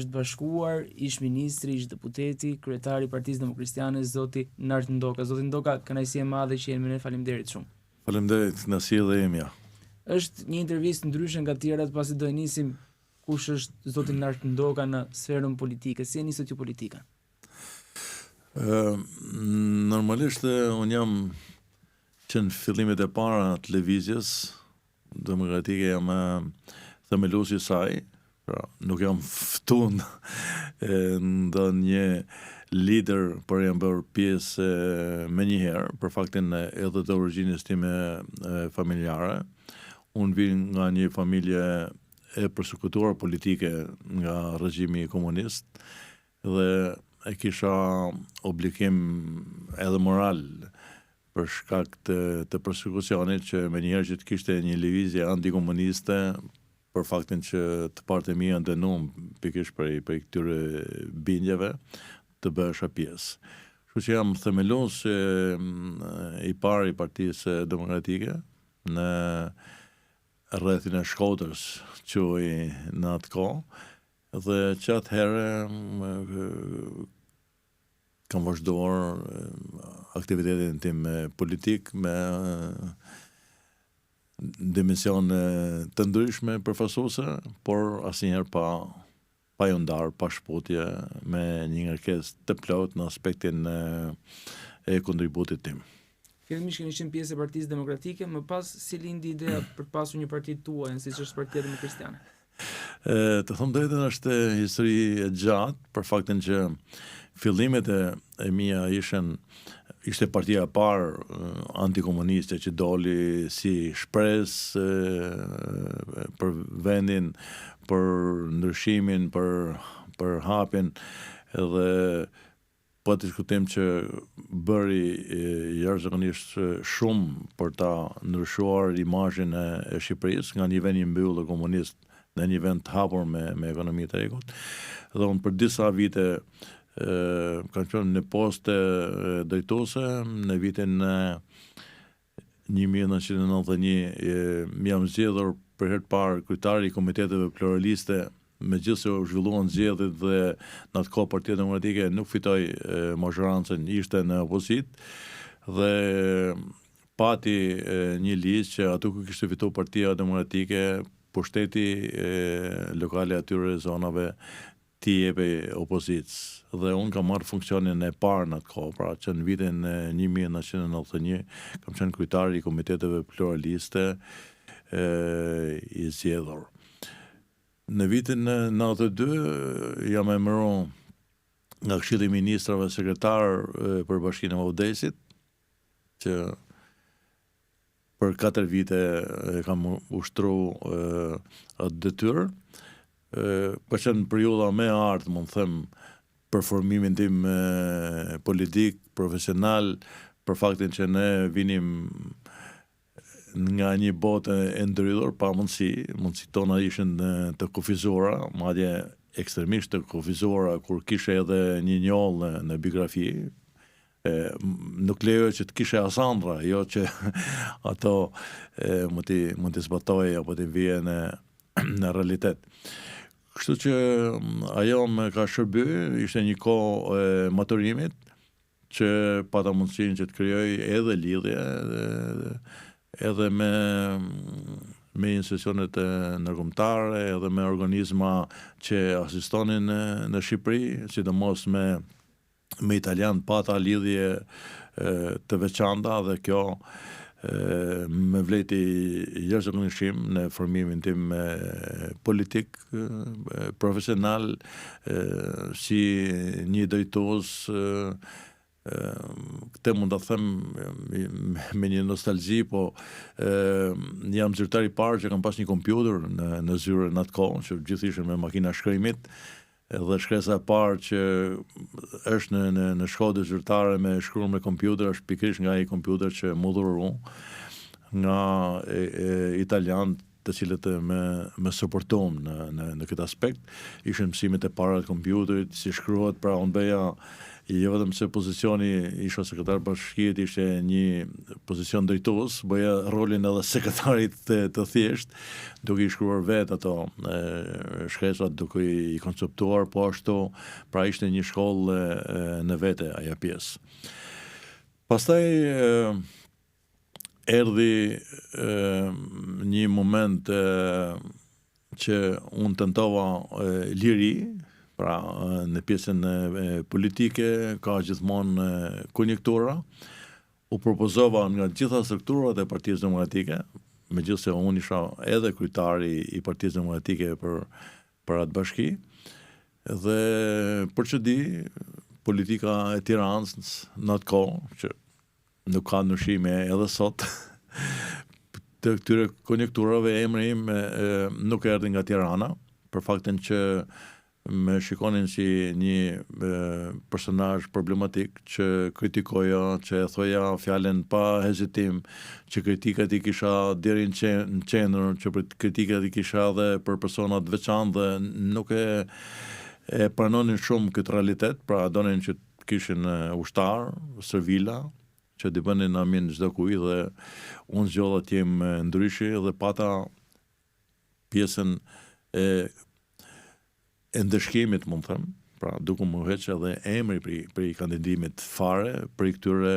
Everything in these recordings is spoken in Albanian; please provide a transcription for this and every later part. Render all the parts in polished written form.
është bashkuar ish ministri, ish deputeti, kryetari i Partisë Demokristane, zoti Nart Ndoka. Zoti Ndoka, kënaqësi e madhe që jeni me ne, faleminderit shumë. Faleminderit, kënaqësi edhe emja. Është një intervistë ndryshe nga tjerat, pasi do e nisim kush është zoti Nart Ndoka në sferën politike. Si e nisët ju politika? Normalisht unë jam që në fillimet e para të lëvizjes demokratike jam themeluesi i saj, pra nuk jam ftun ndonjë lider, por jam bërë pjesë më njëherë për faktin edhe të origjinës time familjare. Unë vi nga një familje e përsekutuar politike nga regjimi komunist dhe e kisha obligim edhe moral për shkak të përsekucionit që me njëherë që të kishte një lëvizje antikomuniste për faktin që të partë e mia ndënum pikërisht për këtyre bindjeve të bëhesha pjesë. Kështu që jam themelues i parë i Partisë Demokratike në rrethin e Shkodrës, quhej në atë kohë, dhe që atëherë kam vazhduar aktivitetin tim politik me dimension të ndryshme përfaqësuese, por asnjëherë pa ju ndarë, pa shputje, me një ngarkesë të plotë në aspektin e kontributit tim. Fillimisht keni qenë pjesë e Partisë Demokratike, më pas si lindi ideja për pasur një parti tuaj, siç është Partia Demokristane? Të them drejtën, është histori e gjatë, për faktin që fillimet e mia ishte partia e parë antikomuniste që doli si shpresë për vendin, për ndryshimin, për hapjen, edhe po të diskutojmë që bëri jashtëzakonisht shumë për ta ndryshuar imazhin e Shqipërisë nga një vend i mbyllur komunist në një vend të hapur me ekonomi të rregullt. Dhe unë për disa vite kam qenë në postë drejtuese. Në vitin 1991 më jam zgjedhur për herë të parë kryetari i komiteteve pluraliste, megjithëse u zhvilluan zgjedhjet dhe në atë kohë Partia Demokratike nuk fitoi mazhorancën, ishte në opozitë dhe pati një ligj që aty ku kishte fituar Partia Demokratike, pushteti lokale atyre zonave t'i jepej opozicës. Dhe unë kam marrë funksionin e parë në atë kohë, pra që në vitin 1991 kam qenë kryetari i komiteteve pluraliste i zgjedhur. Në vitin 92 jam emëruar nga Këshilli i Ministrave sekretar për Bashkinë e Maudesit, që për 4 vite kam ushtruar atë detyrë. Për qenë periudha me artë, mund them, për formimin tim politik, profesional, për faktin që ne vinim nga një botë e ndrydhur, pa mundësi tona ishin të kufizuara, madje ekstremisht të kufizuara, kur kishe edhe një njollë në biografi, nuk lejo që të kishe asandra, jo që ato mund t'i zbatoj apo t'i vije në realitet. Kështu që ajo më ka shërby, ishte një kohë maturimit, që pata mundësinë që të krijoj edhe lidhje, edhe me institucionet ndërkombëtare, edhe me organizma që asistonin në Shqipëri, sidomos me italian, pata lidhje të veçanta dhe kjo me vleti jashtëzakonishëm në formimin tim politik, profesional, si një drejtues. Këtë mund të them me një nostalgji, po jam zyrtar i parë që kam pas një kompjuter në zyre në atë kohë, që gjithë ishin me makina shkrimit, dhe shkresa e parë që është në Shkodër zyrtare me shkruar me kompjuter është pikërisht nga ai kompjuter që mu dhuroi nga italian të cilët më suportuam në këtë aspekt. Ishin mësimet e para të kompjuterit, si shkruhet, pra unë beja jo vetëm se pozicioni isha sekretar bashkiet ishte një pozicion drejtues, bëja rolin edhe sekretarit të thjesht, duke i shkruar vetë ato shkresat, duke i konceptuar, po ashtu, pra ishte një shkollë në vete aja pjesë. Pastaj erdhi një moment që unë tentova liri, pra në pjesën politike, ka gjithmonë konjektura, u propozova nga gjitha strukturat e Partisë Demokratike, megjithëse unë isha edhe kryetari i Partisë Demokratike për atë bashki, dhe për çudi politika e Tiranës në atë kohë, që nuk ka ndryshime edhe sot, të këtyre konjekturave emri im nuk erdhi nga Tirana, për faktin që me shikonin si një personazh problematik që kritikoja, që e thoja fjalën pa hezitim, që kritikat i kisha deri në qendër, që kritikat i kisha edhe për persona të veçantë dhe nuk e pranonin shumë këtë realitet, pra donin që kishin ushtar, servila, që t'i bënin amin çdo kujt dhe unë zgjodha të jem ndryshe dhe pata pjesën e ndëshkimit, mund them, pra duke më heq edhe emri për i kandidimit fare, për i këtyre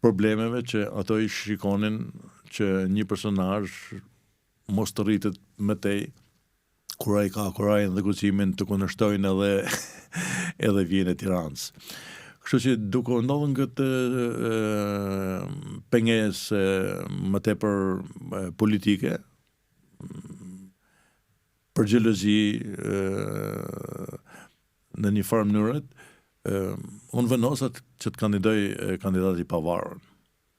problemeve që ato i shikonin që një personazh mos të rritet më tej, kur ai ka kurajin dhe guximin të kundërshtojnë edhe vjen e Tiranës. Kështu që duke ndodhur këtë pengesë më tepër politike, për xhelozi në një farë mënyrë, unë vendosa që të kandidoj kandidat i pavarur.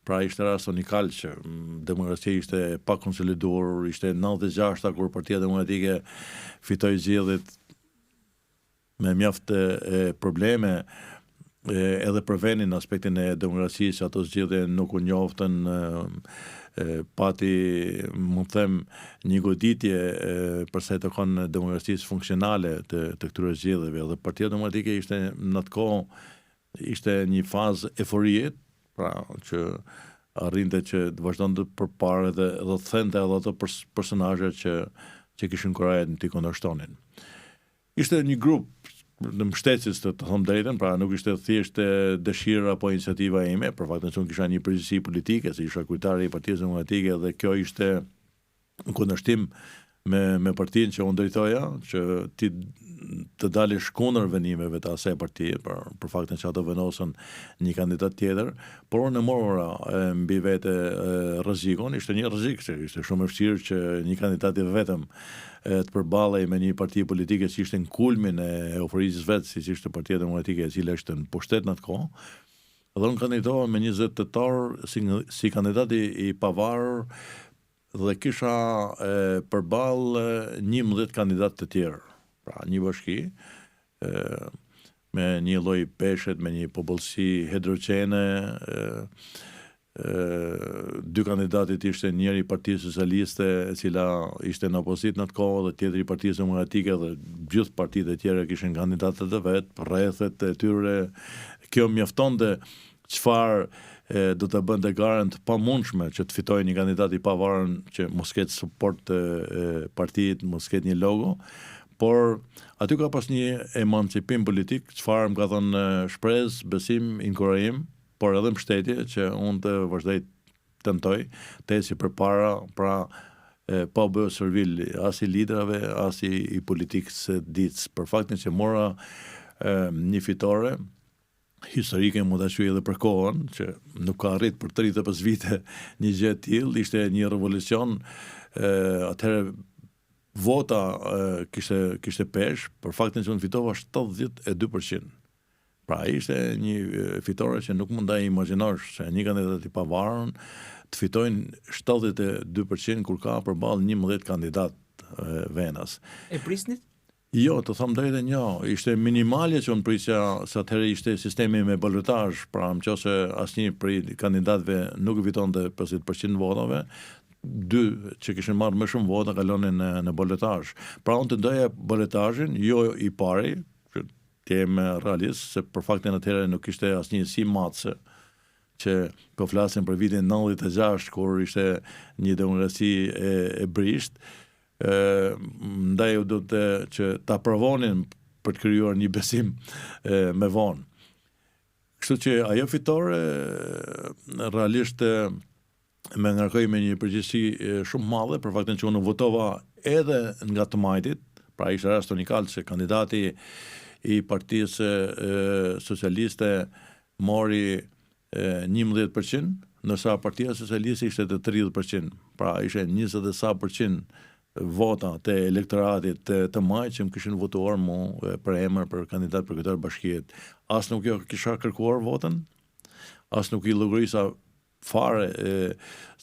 Pra ishte rast unikal që demokracia ishte pa konsoliduar, ishte 96 kur Partia Demokratike fitoi zgjedhjet me mjaft probleme edhe për vendin në aspektin e demokracisë, ato zgjedhje nuk u njoftën, pati, mund them, një goditje përsa i takon demokracisë funksionale të këtyre zgjedhjeve, dhe Partia Demokratike ishte në atë kohë ishte një fazë euforie, pra që arrinte që të vazhdonte përpara dhe thente edhe ato personazhe që kishin kurajen të kundërshtonin. Ishte një grup në mbështetjes të them drejtën, pra nuk ishte thjesht dëshira apo iniciativa ime, për faktin se unë kisha një përgjegjësi politike, se isha kryetari i Partisë Demokratike dhe kjo ishte në kundërshtim me partinë që unë drejtoja, që ti të dalësh kundër vendimeve të asaj partie, për faktin që ato vendosën një kandidat tjetër, por unë mora mbi vete rrezikun, ishte një rrezik, ishte shumë e vështirë që një kandidat i vetëm të përballej me një parti politike që ishte në kulmin e euforisë vetë, si ishte Partia Demokratike, e cila ishte në pushtet në atë kohë. Dhe unë kandidova me 20 tetor si kandidati i pavarur dhe kisha përballë 11 kandidat të tjerë. Pra një bashki me një lloj peshet, me një popullsi heterogjene, dy kandidatit ishte njëri i Partisë Socialiste, e cila ishte në opozit në atë kohë, dhe tjetri i Partisë Demokratike, dhe gjithë partitë e tjera kishin kandidatët e vet, rrethet e tyre. Kjo mjaftonte çfarë do të bënte garën të pamundshme që të fitojë një kandidat i pavarur që mos ketë suport partitë, mos ketë një logo, por aty ka pas një emancipim politik, çfarë më ka dhënë shpresë, besim, inkurajim, por edhe mbështetje që unë të vazhdoj tentoj të eci përpara, pra pa bëu servil as i liderave, as i politikës së ditës, për faktin që mora një fitore historike, mund ta quaj edhe për kohën, që nuk ka arrit për 35 vite një gjë e tillë, ishte një revolucion, atëherë vota kishte pesh, për faktin që unë fitova 72%. Pra ishte një fitore që nuk mund ta imagjinosh se një kandidat i pavarur të fitojnë 72% kur ka përballë 11 kandidat venas. E prisnit? Jo, të them drejtën jo, ishte minimale që unë prisja sa atëherë ishte sistemi me balotazh, pra nëse asnjë prej kandidatëve nuk fitonte 50% votave, dy që kishin marrë më shumë vota kalonin në balotazh. Pra unë të doja balotazhin, jo i pari, që të jem realist, se për faktin atëherë nuk ishte asnjë si matse, që po flasim për vitin 96 kur ishte një demokraci e brisht. Ndaj do të që ta provonin për të krijuar një besim me vonë. Kështu që ajo fitore realisht më ngarkoi me një përgjegjësi shumë madhe për faktin që unë votova edhe nga të majtit, pra ishte rast unikal se kandidati i Partisë Socialiste mori 11%, ndërsa Partia Socialiste ishte të 30%, pra ishte 20 e sa % vota të elektoratit të majt që më kishin votuar mu për emër për kandidat për kryetar bashkiet. As nuk jo kisha kërkuar votën, as nuk i llogarisa fare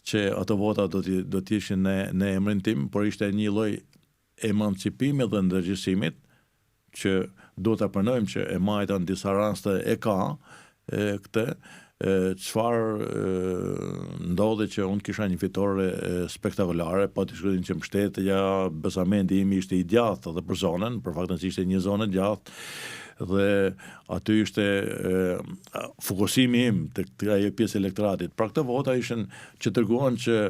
që ato vota do të ishin në emrin tim, por ishte një lloj emancipimi dhe ndërgjegjësimit që do ta pranojmë që e majta në disa raste e ka këtë. Çfarë ndodhi që unë kisha një fitore spektakolare, pa të shkruajnë që mbështetja, besamenti im ishte i gjatë edhe për zonën, për faktin se ishte një zonë gjatë, dhe aty ishte fokusimi im të ajo pjesë elektoratit. Pra këtë vota ishin që treguan që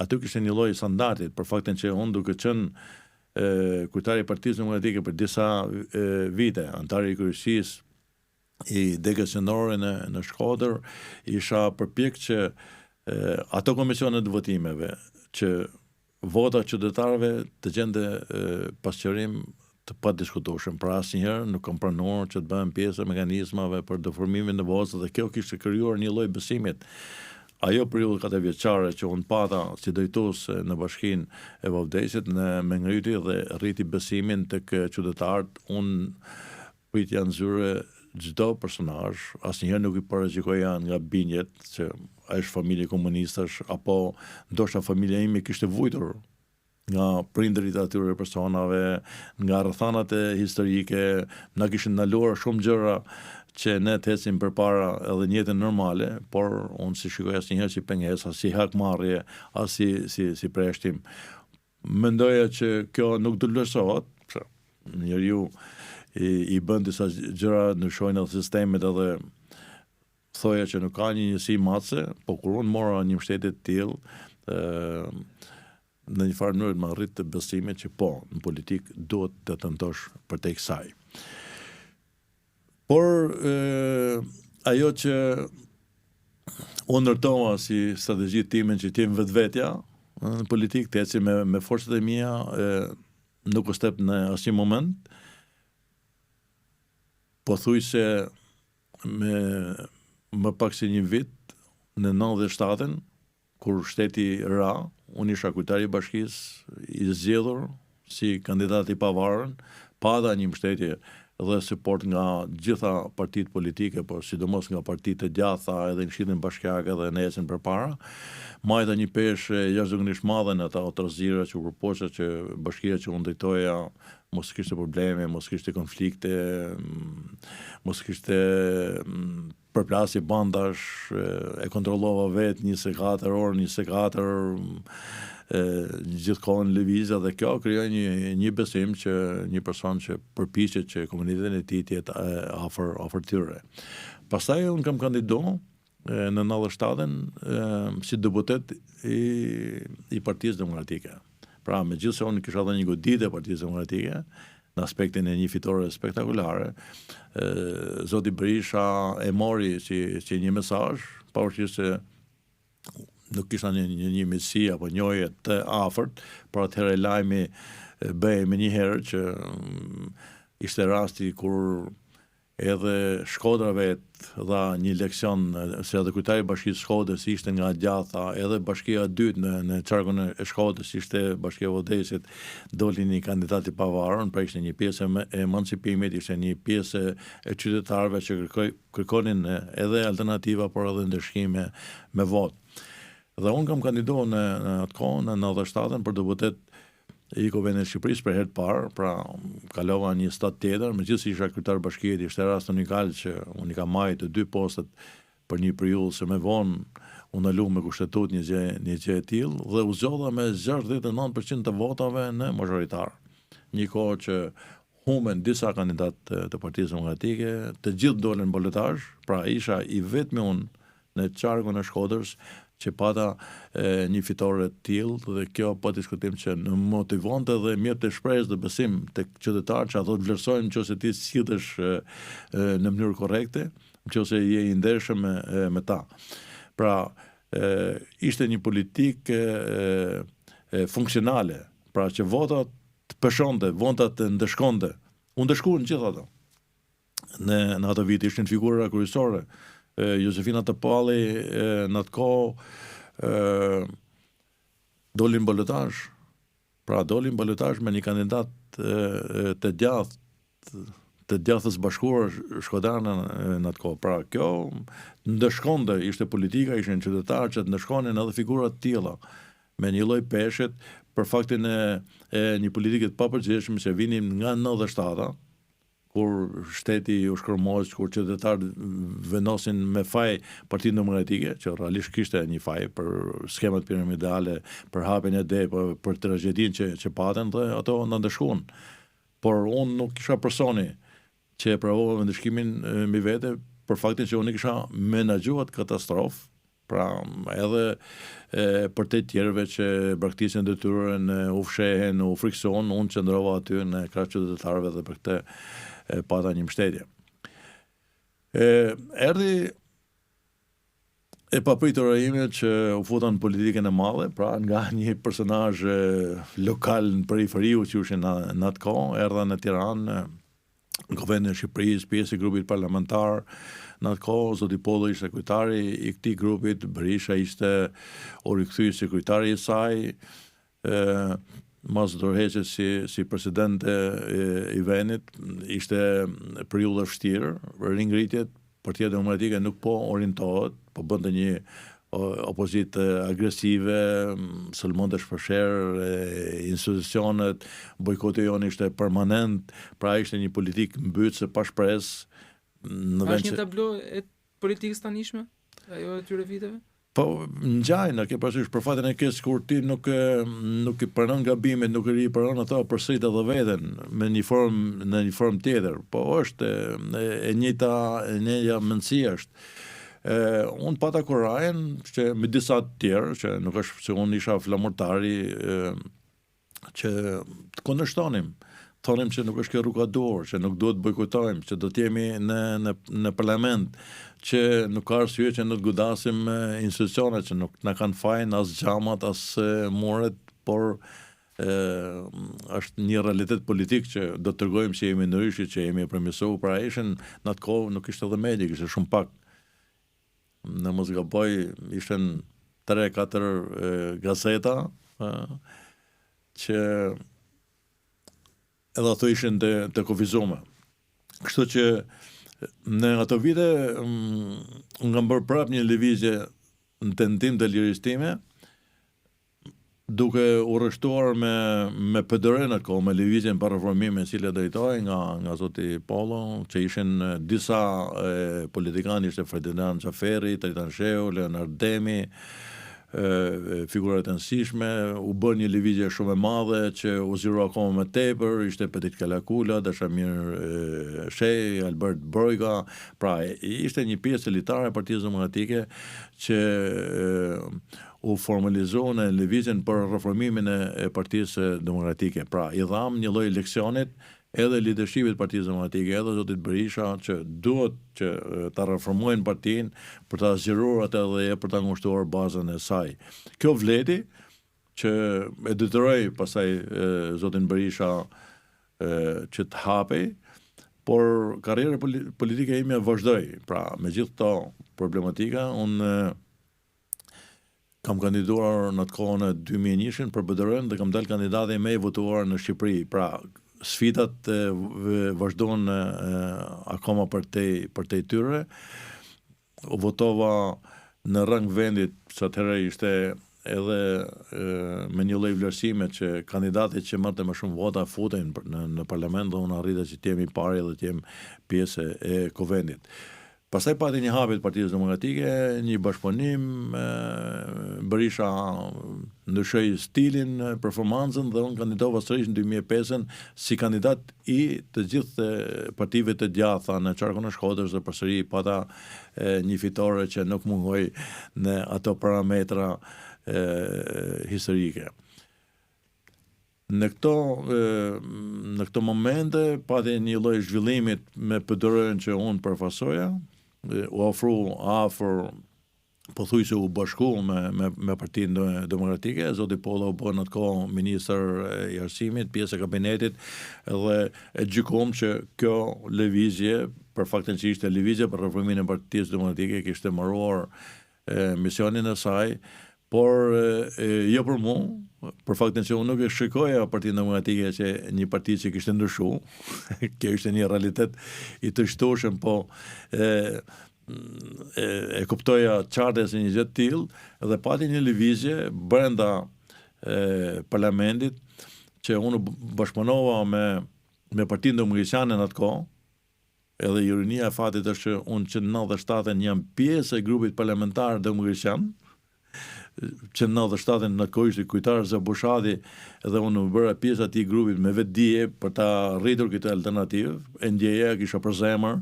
aty kishte një lloj standardit, për faktin që unë duke qenë kryetari i Partisë Demokratike për disa vite, antari i kryesisë i Degës Qendrore në Shkodër, isha përpjek që ato komisionet të votimeve që vota qytetarëve të gjende pasqyrim të padiskutueshëm. Pra asnjëherë nuk kam pranuar që të bëhen pjesë e mekanizmave për deformimin e votës, dhe kjo kishte krijuar një lloj besimit. Ajo periudhë 4 vjeçare që unë pata si drejtues në Bashkinë e Vogdesit me ngriti dhe rriti besimin tek qytetarët, unë pritja në zyre çdo personazh, asnjëherë nuk i paraqikoja nga bindjet që ai është familje komunistash, apo ndoshta familja ime kishte vujtur nga prindërit atyre personave, nga rrethanat historike, na kishin ndaluar shumë gjëra që ne të ecim përpara edhe në jetën normale, por unë si shikoj asnjëherë si pengesë, as si hakmarrje, as si preshtim. Mendoja që kjo nuk do lëshohet, njeriu i bën disa gjëra në shojnë edhe sistemet, edhe thoja që nuk ka një njësi matse, po kur unë mora një mbështetje të tillë, në një farë mënyrë më arrit të besimet që po, në politik duhet të tentosh për te kësaj. Por ajo që unë ndërtova si strategji time që t'jem vetvetja në politik, të eci me forcat e mia, nuk u step në asnjë moment. Po thuj se më pak se një vit, në 97-ën, kur shteti ra, unë isha kryetari i bashkisë i zgjedhur si kandidat i pavarur, pata një mbështetje dhe suport nga gjitha partitë politike, por sidomos nga partitë e gjatha edhe në Këshillin Bashkiake dhe në ecën përpara. Majta një peshë jashtëzakonisht madhe në ata otrazira që përpoqja që bashkia që unë drejtoja mos kishte probleme, mos kishte konflikte, mos kishte përplasje bandash, e kontrollova vetë 24 orë, 24 gjithkohën lëvizja, dhe kjo krijoi një besim që një person që përpiqet që komunitetin e tij të jetë afër tyre. Pastaj unë kam kandiduar në 97-ën si deputet i Partisë Demokratike. Pra, megjithëse unë kisha dhënë një goditje Partisë Demokratike në aspektin e një fitore spektakolare, zoti Berisha e mori si një mesazh, pavarësisht se nuk kisha një misi apo njohje të afërt, por atëherë lajmi bëhej më një herë që ishte rasti kur edhe Shkodra vetë dha një leksion, se edhe kryetari i bashkisë Shkodrës ishte nga gjatha, edhe bashkia e dytë në qarkun e Shkodrës ishte bashkia e Vogdesit, doli një kandidat i pavarur, pra ishte një pjesë e emancipimit, ishte një pjesë e qytetarëve që kërkonin edhe alternativa, por edhe ndryshime me votë. Dhe unë kam kandiduar në atë kohë, në 97-ën, për deputet i Kuvendit të Shqipërisë për herë të parë, pra kalova një stat tjetër, megjithëse isha kryetar bashkie, ishte rast unikal që unë i kam marrë të dy postet për një periudhë se më vonë unë alu me kushtetut një gjë e tillë dhe u zgjodha me 69% të votave në mazhoritar. Një kohë që humen disa kandidatë të Partisë Demokratike, të gjithë dolën boletazh, pra isha i vetmi unë në qarkun e Shkodrës që pata një fitore të tillë dhe kjo po diskutim që në motivonte dhe mirë të shpresë dhe besim tek qytetarët që ato të vlerësojnë nëse ti sillesh në mënyrë korrekte, nëse je i ndershëm me ta. Pra ishte një politikë funksionale, pra që votat të peshonte, votat të ndeshkonte. Unë ndeshkuan gjithë ato. Në ato vite ishin figura kryesore. Josefina Topalli në atë kohë dolin boletazh. Pra dolin boletazh me një kandidat të djathës bashkuar shkodrane në atë kohë. Pra kjo ndeshkonte, ishte politika, ishin qytetarë që të ndeshkonin edhe figura të tilla me një lloj peshet për faktin e një politike të papërgjithshme që vinim nga 97-a, kur shteti u shkërmoz, kur qytetarët vendosin me faj Partinë Demokratike, që realisht kishte një faj për skemat piramidale, për hapjen e DEP, për tragjedinë që paten dhe ato na ndeshkuan. Por unë nuk kisha personi që e provova ndeshkimin mbi vete për faktin që unë kisha menaxhuar katastrofë, pra edhe për të tjerëve që braktisën detyrën, u fshehen, u frikson, unë qëndrova aty në krah qytetarëve dhe për këtë pata një mbështetje. Erdhi e papritur ime që u futa në politikën e madhe, pra nga një personazh lokal në periferiu që ishin në atë kohë, erdha në Tiranë, në Kuvendin e Shqipërisë, pjesë e grupit parlamentar. Në atë kohë, zoti Pollo ishte kryetari i këtij grupit, Berisha ishte u rikthye sekretari i saj, mas dorëheqjes si presidente i vendit, ishte periudha e vështirë, ringritjet, Partia Demokratike nuk po orientohet, po bënte një opozitë agresive, sulmonte shpeshherë, institucionet, bojkoti jonë ishte permanent, pra ishte një politikë mbytëse pa shpresë. Është një tablo e politikës tanishme, ajo e tyre viteve? Po, ngjajnë, ke parasysh për fatin e keq kur ti nuk i pranon gabimet, nuk i pranon ato përsërit edhe veten në një formë tjetër. Po është e njëjta mendësi është. Unë pata kurajën që me disa të tjerë, që nuk është se unë isha flamurtari, që të kundërshtonim. Thonim që nuk është kjo rruga dorë, që nuk duhet bojkotojmë, që do të jemi në parlament, që nuk ka arsye që nuk godasim institucionet, që nuk na kanë fajin as xhamat, as muret, por është një realitet politik që do të tregojmë që jemi ndryshe, që jemi përmirësuar. Pra ishin në atë kohë nuk ishte edhe media, ishte shumë pak. Në mos gaboj, ishin 3-4 gazeta që edhe ato ishin të kufizuar. Kështu që në ato vite unë kam bërë prap një lëvizje në tentim të lirisë time, duke u rreshtuar me PDR-n atë, me lëvizjen për reformime e cila drejtohej nga zoti Pollo, që ishin disa politikanë, ishte Ferdinand Xhaferi, Tritan Sheu, Leonard Demi, figurat e rëndësishme, u bën një lëvizje shumë e madhe që u zgjero akoma më tepër, ishte Petit Kalakula, Dashamir Shej, Albert Brojga, pra ishte një pjesë elitare e Partisë Demokratike që u formalizua në lëvizjen për reformimin e Partisë Demokratike. Pra i dham një lloj leksionit edhe leadershipit Partisë Demokratike, edhe zotit Berisha, që duhet që ta reformojnë partinë për ta zgjeruar atë dhe për ta ngushtuar bazën e saj. Kjo vleti që e detyroi pastaj zotin Berisha që të hapej, por karriera politike ime vazhdoi. Pra me gjithë këto problematika, unë kam kandiduar në atë kohën e 2001 për BDR-n dhe kam dalë kandidati më i votuar në Shqipëri. Pra sfidat vazhdojnë akoma për te tyre. U votova në rang vendit, që atëherë ishte edhe me një lloj vlerësime që kandidatit që marrte më shumë vota futen në parlament dhe unë arrita që të jem i pari dhe të jem pjesë e Kuvendit. Pastaj pati një hapje të Partisë Demokratike, një bashkëpunim, Berisha ndryshoi stilin, performancën dhe unë kandidova sërish në 2005 si kandidat i të gjithë partive të gjatha në qarkun e Shkodrës dhe përsëri pata një fitore që nuk mungoj në ato parametra historike. Në këto momente pati një lloj zhvillimit me PDR-n që unë përfasoja, u ofru afër pothuajse u bashku me Partinë Demokratike, zoti Polla u bë në atë kohë ministër i arsimit, pjesë e kabinetit, dhe e gjykuam që kjo lëvizje, për faktin që ishte lëvizje për reformimin e Partisë Demokratike, kishte mbaruar misionin e saj, por jo për mu, për faktin që unë nuk e shikoja Partinë Demokratike që një parti që kishte ndryshu, kjo ishte një realitet i të shtoshëm, po e kuptoja qartë se një gjë të tillë dhe pati një lëvizje brenda parlamentit që unë bashkëpunova me Partinë Demokratike në atë kohë. Edhe ironia e fatit është që unë që në 97 jam pjesë e grupit parlamentar demokracian, që në 97 në kohë ishte kryetar Zabushadi dhe unë më bëra pjesë atij grupit me vetdije për ta rritur këtë alternativë, e ndjeja kisha për zemër.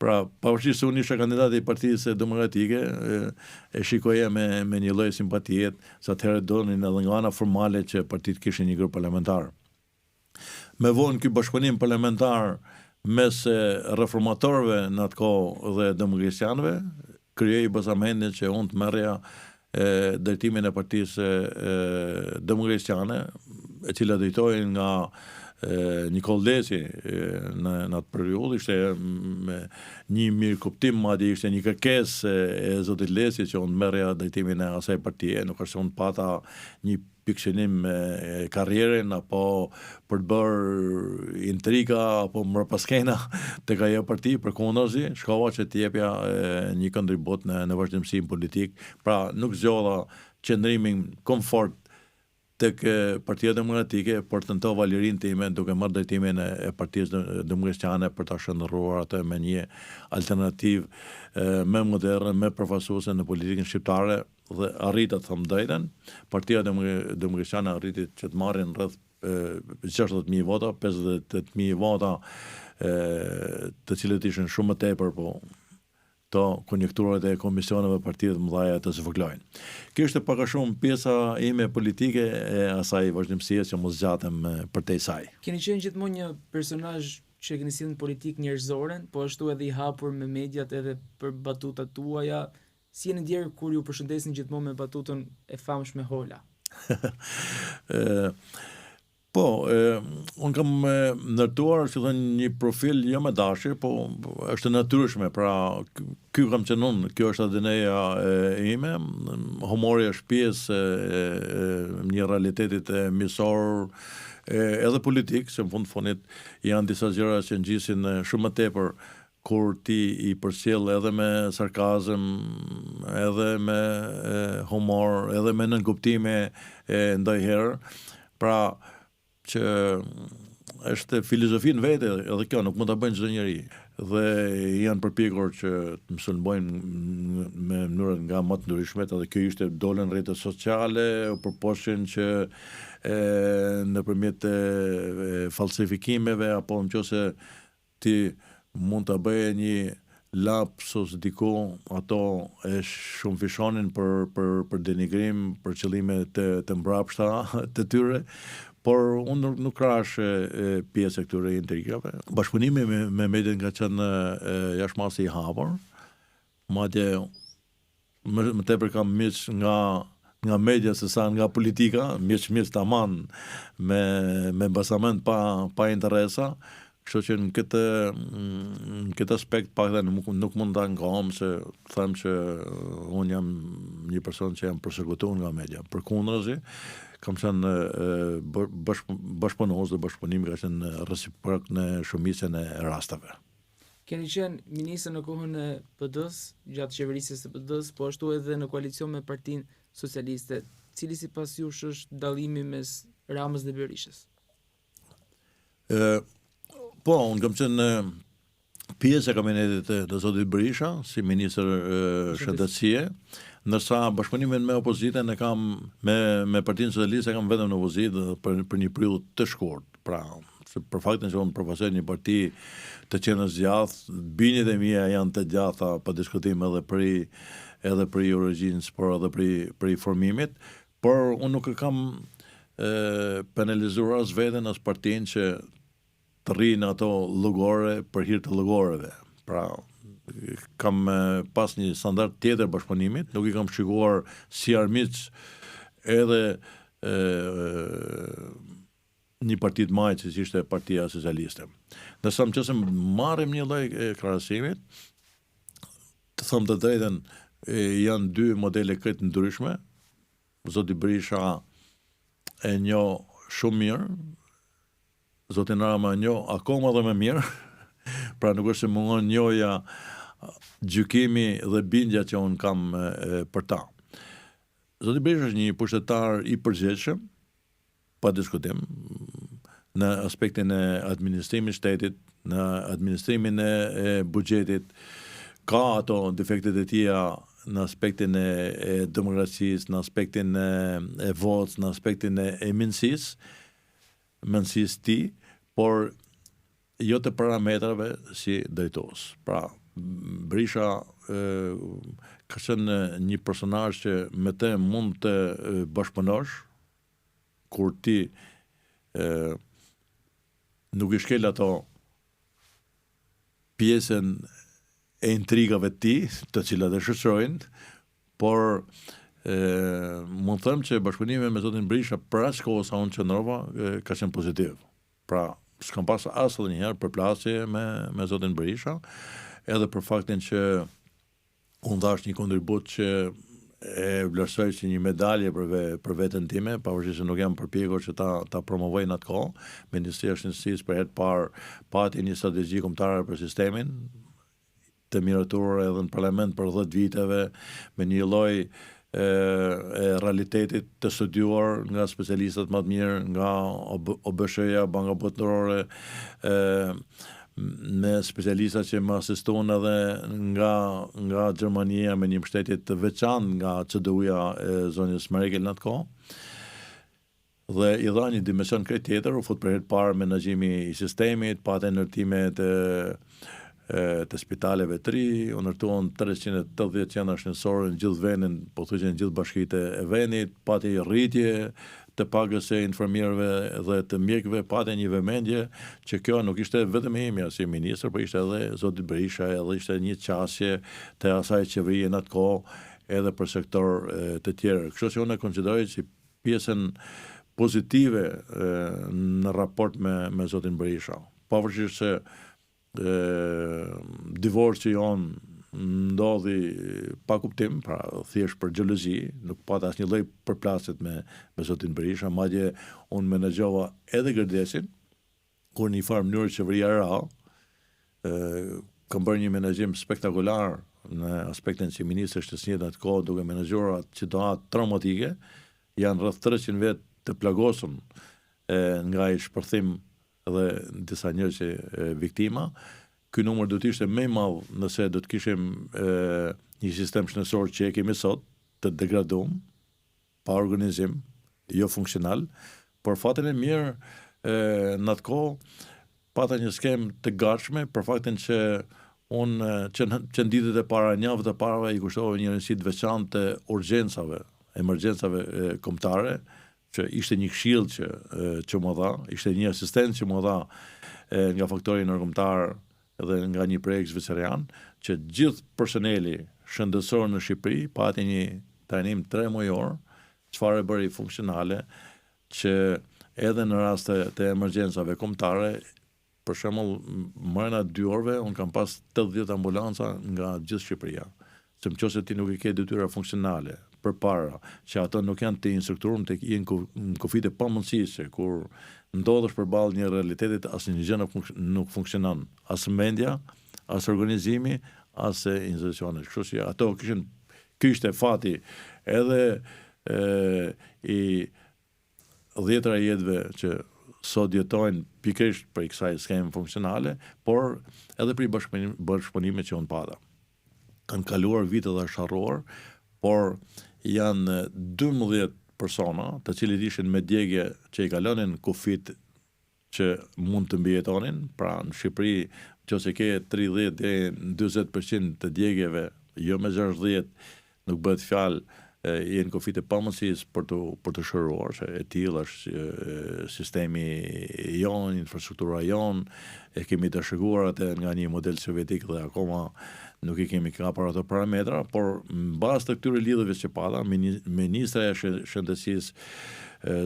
Pra, pavarësisht se unë isha kandidati i Partisë Demokratike, e shikoja me një lloj simpatie, sa atëherë donin edhe nga ana formale që partitë kishin një grup parlamentar. Me vonë ky bashkëpunim parlamentar mes reformatorëve në atë kohë dhe demokracianëve krijoi bazamentin që unë të merrja drejtimin e Partisë Demokraciane, e cila drejtohej nga Nikol Lesi në atë periudhë, ishte me një mirë kuptim, madje ishte një kërkesë e zotit Lesi që unë merrja drejtimin e asaj partie, nuk është se unë pata një pikëshënim karrierën apo për të bërë intriga apo mbrapskena tek ajo parti, përkundazi, shkova që të jepja një kontribut në vazhdimsinë politik, pra nuk zgjodha qëndrimin komfort tek Partia Demokratike, por tentova lirin time duke marrë drejtimin e Partisë Demokraciane për ta shndërruar atë me një alternativë më moderne, më përfaqësuese në politikën shqiptare dhe arrita të them drejtën. Partia Demokraciane arriti që të marrin rreth 60.000 vota, 58.000 vota, të cilët ishin shumë më tepër, po to konjekturat e komisioneve partive të mëdha të zvogëlojnë. Kjo është pak a shumë pjesa ime politike e asaj vazhdimësisë që mos zgjatem përtej saj. Keni qenë gjithmonë një personazh që keni sjellën politik njerëzoren, po ashtu edhe i hapur me mediat edhe për batutat tuaja. Si jeni ndjerë kur ju përshëndesin gjithmonë me batutën e famshme Hola? Po, unë kam ndërtuar që dhe një profil jo me dashje, po është natyrshme, pra ky kam qenë unë, kjo është ADN-ja ime, humori është pjesë një realitetit misor edhe politik, se në fundit janë disa gjëra që ngjisin shumë më tepër kur ti i përcjell edhe me sarkazëm, edhe me humor, edhe me nënkuptime ndonjëherë, pra që është filozofi në vete, edhe kjo nuk mund ta bëjnë çdo njeri. Dhe janë përpjekur që të më sulmojnë me mënyra nga më të ndryshme, edhe kjo ishte dolën rrjetet sociale, u përpoqen që nëpërmjet falsifikimeve apo nëse ti mund ta bëje një lapsus diku, ato e shumë fishonin për denigrim, për qëllime të mbrapshta të tyre. Por unë nuk krash pjesë e këtyre intrigave. Bashkëpunimi me mediat ka qenë jashtëmasi i hapur. Madje më tepër kam miq nga media se sa nga politika, miq tamam me basament pa interesa. Kështu që në këtë aspekt pak dhe nuk mund ta ngam se them që unë jam një person që jam përsekutuar nga media. Përkundrazi, kam qenë bashkëpunues dhe bashkëpunimi ka qenë reciprok në shumicën e rasteve. Keni qenë ministër në kohën e PD-s, gjatë qeverisjes së PD-s, po ashtu edhe në koalicion me Partinë Socialiste. cili sipas jush është dallimi mes Ramës dhe Berishës? Po, unë kam qenë pjesë e kabinetit të zotit Berisha si ministër shëndetësie, ndërsa bashkëpunimin me opozitën e kam me Partinë Socialiste kam vetëm në opozitë për një periudhë të shkurtë. Pra, për faktin që unë përfaqësoj një parti të qenës gjathë, binjet e mia janë të gjatha pa diskutim edhe për origjinës, por edhe për formimit, por unë nuk e kam penalizuar as veten as partinë që të rrinë ato llogore për hir të llogoreve. Pra, kam pas një standard tjetër bashkëpunimit, nuk i kam shikuar si armiq edhe një parti të majtë që ishte Partia Socialiste. Nëse më qëse marrim një lloj krahasimit, të them të drejtën, janë dy modele krejt ndryshme. Zoti Berisha e njoh shumë mirë, zotin Rama e njoh akoma dhe më mirë. Pra nuk është se mungon njohja, gjykimi dhe bindja që unë kam për ta. Zoti Berisha është një pushtetar i përgjegjshëm, pa diskutim, në aspektin e administrimit shtetit, në administrimin e buxhetit, ka ato defektet e tija në aspektin e demokracisë, në aspektin e votës, në aspektin e mendësisë ti, por jo të parametrave si drejtues. Pra, Berisha ka qenë një personazh që me të mund të bashkëpunosh, kur ti nuk i shkel ato pjesën e intrigave ti, të cilat e shoqërojnë, por mund them që bashkëpunimi me zotin Berisha për aq kohë sa unë qëndrova ka qenë pozitiv. Pra, s'kam pas as edhe një herë përplasje me zotin Berisha, edhe për faktin që unë dhash një kontribut që e vlerësoj si një medalje për veten time, pavarësisht se nuk jam përpjekur që ta promovoj në atë kohë. Ministria e Shëndetësisë për herë parë pati një strategji kombëtare për sistemin, të miratuar edhe në parlament për 10 viteve, me një lloj e realitetit të studiuar nga specialistët më të mirë, nga OBSH-ja, Banka Botërore, me specialistat që më asistuan edhe nga Gjermania, me një mbështetje të veçantë nga CDU-ja e zonës Merkel në atë kohë. Dhe i dha një dimension krejt tjetër, u fut për herë parë menaxhimi i sistemit, patë ndërtime të spitaleve të ri, u ndërtuan 380 qendra shëndetësore në gjithë vendin, pothuajse në gjithë bashkitë e vendit, pati rritje të pagës së infermierëve dhe të mjekëve, pati një vëmendje që kjo nuk ishte vetëm e imja si ministër, por ishte edhe zoti Berisha, edhe ishte një qasje të asaj qeverie në atë kohë edhe për sektor të tjerë. Kështu që unë e konsideroj si pjesën pozitive në raport me zotin Berisha. Pavarësisht se divorci jonë ndodhi pa kuptim, pra thjesht për xhelozi, nuk pata asnjë lloj përplasjet me zotin Berisha, madje unë menaxhova edhe Gërdesin, kur në një farë mënyrë qeveria ra, kam bërë një menaxhim spektakolar në aspektin si ministër shtesnjë në atë kohë, duke menaxhuar situatë traumatike, janë rreth 300 vjet të plagosur nga i shpërthim dhe disa njerëz që viktima. Ky numër do të ishte më i madh nëse do të kishim një sistem shëndetësor që e kemi sot, të degraduar, pa organizim, jo funksional, por fatin e mirë në atë kohë pata një skemë të gatshme për faktin që unë që në ditët e para, javët e parave i kushtova një rëndësi të veçantë të urgjencave, emergjencave kombëtare, që ishte një këshill që më dha, ishte një asistent që më dha nga faktori ndërkombëtar dhe nga një projekt zviceran, që gjithë personeli shëndetësor në Shqipëri pati një trajnim 3 mujor, çfarë bëri funksionale, që edhe në raste të emergjencave kombëtare, për shembull, brenda 2 orëve un kam pas 80 ambulanca nga gjithë Shqipëria. Se nëse ti nuk i ke detyra funksionale përpara, që ato nuk janë të instruktuar tek në kufit e pamundësisë, kur ndodhesh përballë një realitetit, asnjë gjë nuk funksionon, as mendja, as organizimi, as institucionet. Kështu që ato ky ishte fati edhe i 10 jetëve që sot jetojnë pikërisht për kësaj skeme funksionale, por edhe për bashkëpunime që unë pata. Kanë kaluar vite dhe sharruar, por janë 12 persona, të cilët ishin me djegje që i kalonin kufit që mund të mbijetonin, pra në Shqipëri, nëse ke 30-40% të djegjeve, jo me 60, nuk bëhet fjalë jenë kufit e pamësis për të shëruar, që e tillë është sistemi jon, infrastruktura jon, e kemi të shëguar atë nga një model sovjetik dhe akoma nuk i kemi kapur ato parametra, por mbas të këtyre lidhjeve që pata, ministra e shëndetësisë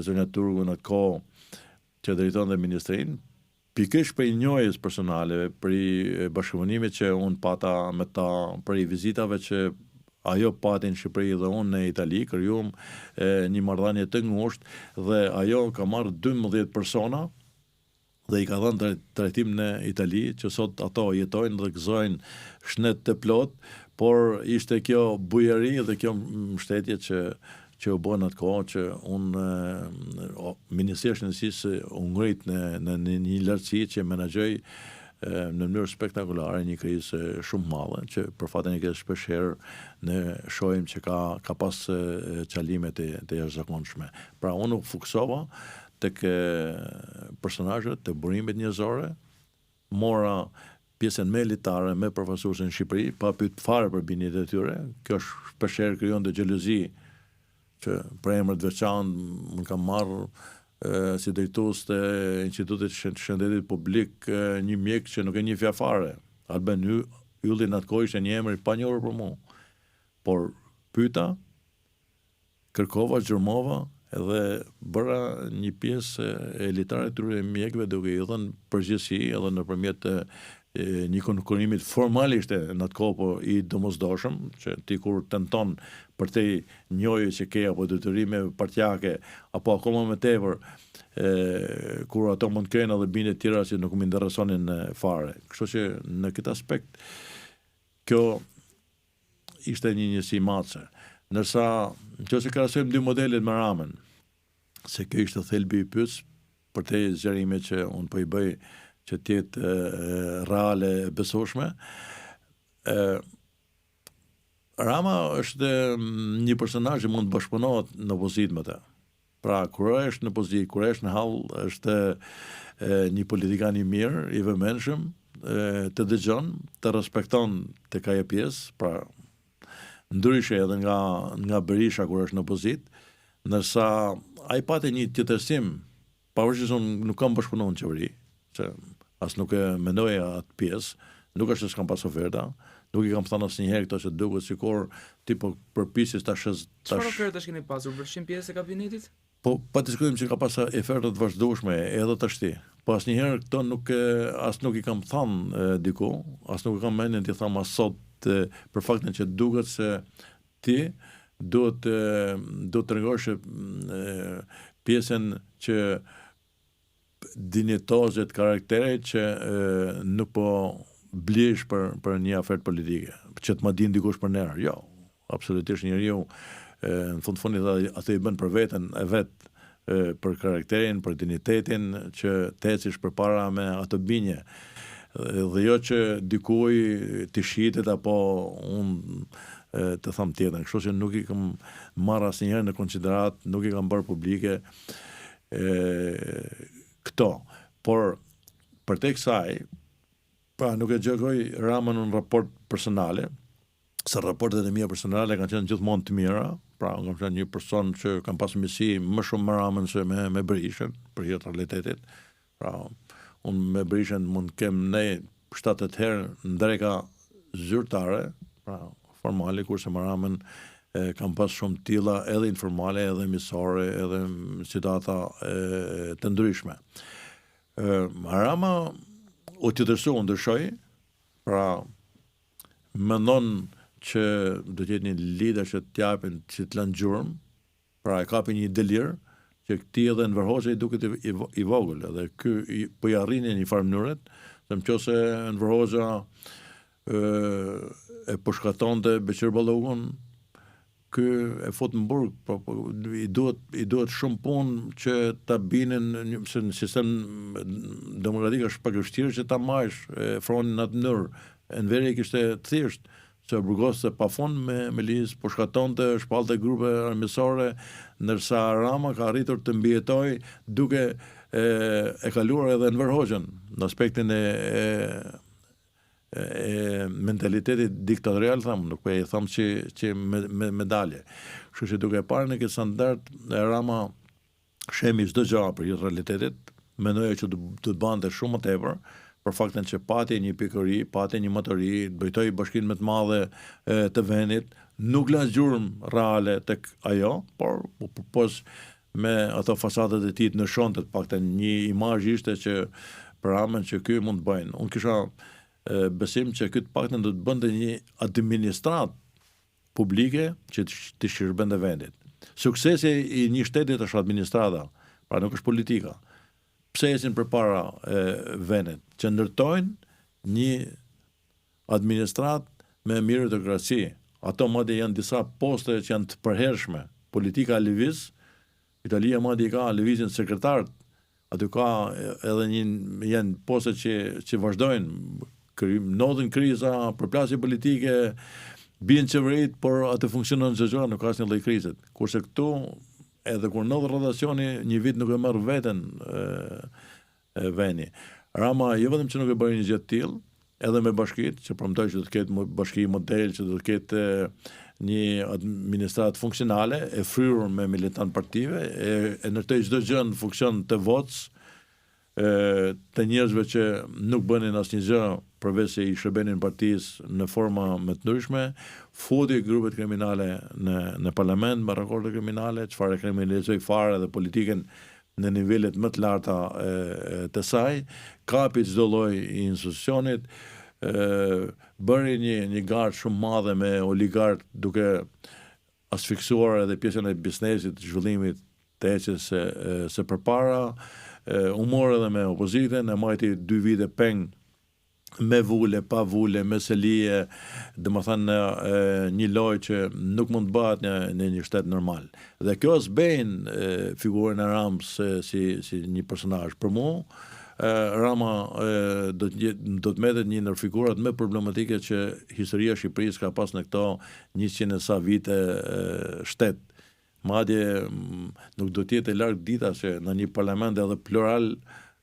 zonja Turgu në kohë që drejton dhe ministrinë, pikërisht për njohjes personale, për bashkëpunimit që unë pata me ta, për vizitave që ajo pati në Shqipëri dhe unë në Itali, krijuam një marrëdhënie të ngushtë dhe ajo ka marrë 12 persona dhe i ka dhënë trajtim në Itali, që sot ato jetojnë dhe gëzojnë shnet të plot, por ishte kjo bujari dhe kjo mbështetje që u bën atë kohë që unë Ministria e Shëndetësisë u ngrit në një lartësi që menaxhoi në mënyrë spektakolare një krizë shumë madhe, që për fatin e keq shpeshherë ne shohim që ka pas çalime të jashtëzakonshme. Pra unë u fokusova tek personazhet, të burimet njerëzore, mora pjesën më elitare me përfaqësuesën në Shqipëri, pa pyet fare për binjet e tyre. Kjo shpeshherë krijon dhe xhelozi që për emër të veçantë më kam marrë si drejtues të Institutit Shëndetit Publik një mjek që nuk e njeh fare. Alben Ylli në atë kohë ishte një emër i panjohur për mua. Por pyeta, kërkova, xhurmova edhe bëra një pjesë elitare të tyre mjekëve duke i dhënë përgjegjësi edhe nëpërmjet një konkurimit formalisht në atë kohë, po i domosdoshëm, që ti kur tenton për te njohje që ke apo detyrime partijake apo akoma më tepër kur ato mund të kenë edhe bindje tjera që nuk më interesonin fare. Kështu që në këtë aspekt kjo ishte një njësi matse. Ndërsa nëse krahasojmë dy modelet me Ramën, se kjo ishte thelbi i pyetës për te zgjerime që unë po i bëj që tjetë reale besueshme. Rama është një personazh që mund të bashkëpunohet në pozitë me të. Pra, kur është në pozitë, kur është në hall, është një politikan i mirë, i vëmendshëm, të dëgjon, të respekton tek ajo pjesë, pra ndryshe edhe nga Berisha kur është në pozitë, ndërsa ai pati një tjetërsim, pavarësisht se unë nuk kam bashkëpunuar në qeveri, që as nuk e mendoja atë pjesë, nuk është se s'kam pas oferta, nuk i kam thënë asnjëherë këto që duket sikur ti po përpiqesh tash. Çfarë ofertash keni pasur për 100 pjesë e kabinetit? Po pa diskutim që ka pas oferta të vazhdueshme edhe tashti. Po asnjëherë këto nuk i kam thënë diku, as nuk e kam mendjen të them as sot për faktin që duket se ti duhet të tregosh pjesën që dinjitozet karakterit që nuk po blish për një afertë politike, që të ma din dikush për nerë. Jo, absolutisht njeriu në fundit atë i bën për veten e vet, për karakterin, për dinjitetin, që tecish përpara me ato binje. Dhe jo që dikuj të shitet apo unë të tham tjetër. Kështu që nuk i kam marrë asnjëherë në konsiderat, nuk i kam bërë publike këto. Por për te kësaj, pra nuk e gjëkoj Ramën në raport personale, se raportet e mia personale kanë qenë gjithmonë të mira, pra kam qenë një person që kam pas misi më shumë me Ramën se me Berishën, për hir të realitetit. Pra, unë me Berishën mund kem ne 7-8 herë në dreka zyrtare, pra formale, kurse me Ramën kam pas shumë tilla edhe informale, edhe misore, edhe situata të ndryshme. Rama u tjetërsu ndryshoi, pra mendon që do të jetë një lider që t'japin, që t'lën gjurmë, pra e kapi një delir, që këti edhe Enver Hoxha i duket i vogël, edhe ky po i arrin në një farë mënyrë, se nëse Enver Hoxha e përshkatonte Beqir Ballogun, ky e fut në burg, i duhet shumë punë që ta binin në sistem demokratik është pak e vështirë që ta marrësh fronin në atë mënyrë. Në veri kishte thjesht se burgoste pafund me lizë, po shkatonte, shpallte grupe armiqësore, ndërsa Rama ka arritur të mbijetoj duke e kaluar edhe Enver Hoxhën në aspektin e mentalitetit diktatorial, nuk e tham që me medalje. Kështu që duke parë në këtë standard, Rama shemi çdo gjë për hir realitetit, mendoja që do të bante shumë më tepër, për faktin që pati një pikëri, pati një motori, bëjtoi bashkinë më të madhe të vendit, nuk la gjurmë reale tek ajo, por me ato fasadet e tij në shonte, të paktën një imazh ishte që për Ramën që ky mund të bëjnë. Unë kisha besim që këtë paktën do të bënte një administrat publike që të shërbente vendit. Suksesi i një shteti është administrata, pra nuk është politika. Pse ecin përpara vendit që ndërtojnë një administrat me meritokraci. Ato madje janë disa poste që janë të përhershme. Politika lëviz, Italia madje ka lëvizjen sekretarët. Aty ka edhe janë poste që vazhdojnë, ndodhin kriza, përplasje politike, bien qeverit, por atë funksionon çdo gjë, nuk ka asnjë lloj krize. Kurse këtu, edhe kur ndodh rrotacioni, një vit nuk e merr veten veni. Rama jo vetëm që nuk e bëri një gjë të tillë, edhe me bashkitë, që premtoi që do të ketë bashki model, që do të ketë një administratë funksionale, e fryrur me militant partive, e ndërtoi çdo gjë në funksion të votes, të njerëzve që nuk bënin asnjë gjë përveç se i shërbenin partisë në forma më të ndryshme, futi grupet kriminale në parlament me raporte kriminale, çfarë kriminalizoi fare dhe politikën në nivelet më të larta të saj, kapi çdo lloj i institucionit, bëri një garë shumë madhe me oligark duke asfiksuar edhe pjesën e biznesit, zhvillimit të ecjes se përpara, u mor edhe me opozitën, e majti 2 vite peng me vule, pa vule, me selije, domethënë një lojë që nuk mund të bëhet në një shtet normal. Dhe kjo s'bën figurën e Ramës si një personazh. Për mua, Rama do të mbetet një ndër figurat më problematike që historia e Shqipërisë ka pas në këto 100 e sa vite shtet. Madje nuk do të jetë larg dita që në një parlament edhe plural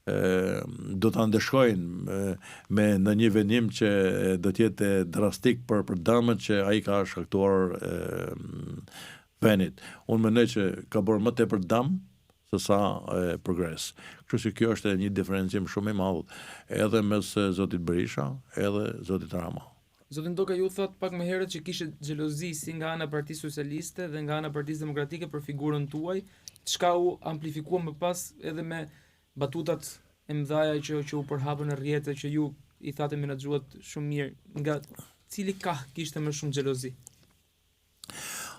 do të ndeshkojnë me në një vendim që do të jetë drastik për dëmet që ai ka shkaktuar vendit. Unë mendoj që ka bërë më tepër dëm se sa progres. Kështu që kjo është një diferencim shumë i madh edhe mes zotit Berisha edhe zotit Rama. Zotin Doka, ju thot pak më herët që kishte xhelozi si nga ana Partisë Socialiste dhe nga ana Partisë Demokratike për figurën tuaj, çka u amplifikua më pas edhe me batutat e mëdha që u përhapën në rrjete që ju i thatë menaxhuat shumë mirë, nga cili kishte më shumë xhelozi?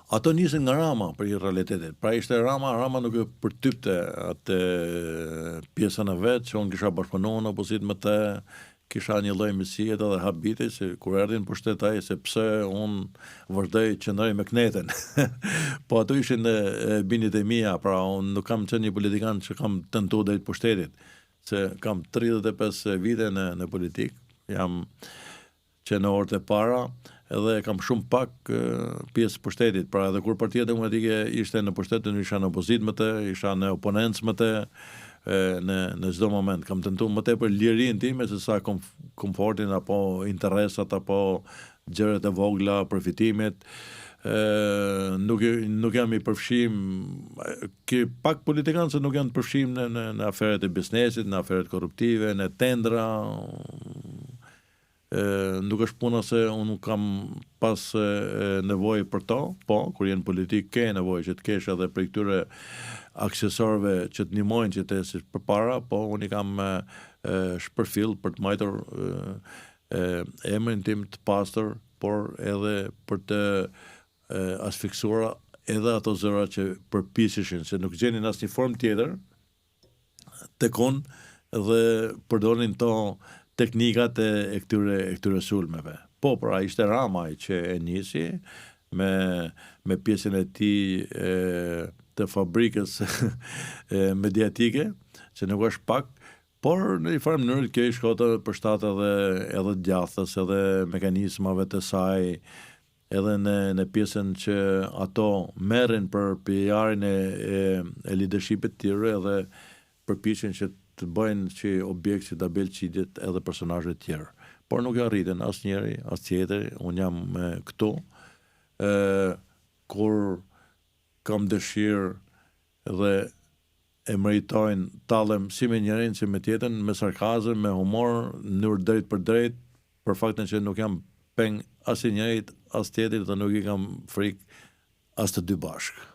Ato nisën nga Rama për realitetin. Pra ishte Rama nuk e përtypte atë pjesën e vet që unë kisha bashkëpunuar në opozitë me të, kisha një lloj mësie edhe habiti që kur erdhin pushtet ai se pse unë vazhdoj qëndroj me kneten. Po ato ishin binit e mia, pra unë nuk kam qenë një politikan që kam tentuar drejt pushtetit, se kam 35 vite në politik, jam që në orët e para, edhe kam shumë pak pjesë pushtetit, pra edhe kur Partia Demokratike ishte në pushtet, unë isha në opozitë me të, isha në oponencë me të, në çdo moment kam tentuar më tepër lirinë time se sa komfortin apo interesat apo gjërat e vogla, përfitimet. Nuk jam i përfshim, pak politikanë nuk janë të përfshim në aferet e biznesit, në aferet korruptive, në tendra. Nuk është puna se unë kam pas nevojë për to, po, kur jenë politik ke nevojë që të kesh edhe për këtyre aksesorëve që të ndihmojnë që të ecësh përpara, po unë i kam shpërfill për të mbajtur emrin tim të pastër, por edhe për të asfiksuar edhe ato zëra që përpiqeshin, se nuk gjenin asnjë formë tjetër tek unë dhe përdorin to teknikat e këtyre sulmeve. Po, pra ishte Rama që e nisi, me pjesën e tij të fabrikës mediatike, që nuk është pak, por në një farë mënyrë kjo i shkota përshtat edhe djathës, edhe mekanizmave të saj, edhe në pjesën që ato merren për PR-in e leadershipit të tyre, edhe përpiqen që të bëjnë që objekt që ta belçidet edhe personazhe të tjerë. Por nuk e arritën asnjëri, as tjetri, unë jam këtu. Kur kam dëshirë dhe e meritojnë tallem si me njërin si me tjetrin, me sarkazëm, me humor, në mënyrë drejt për drejt, për faktin që nuk jam peng as i njërit, as tjetrit dhe nuk i kam frikë as të dy bashkë.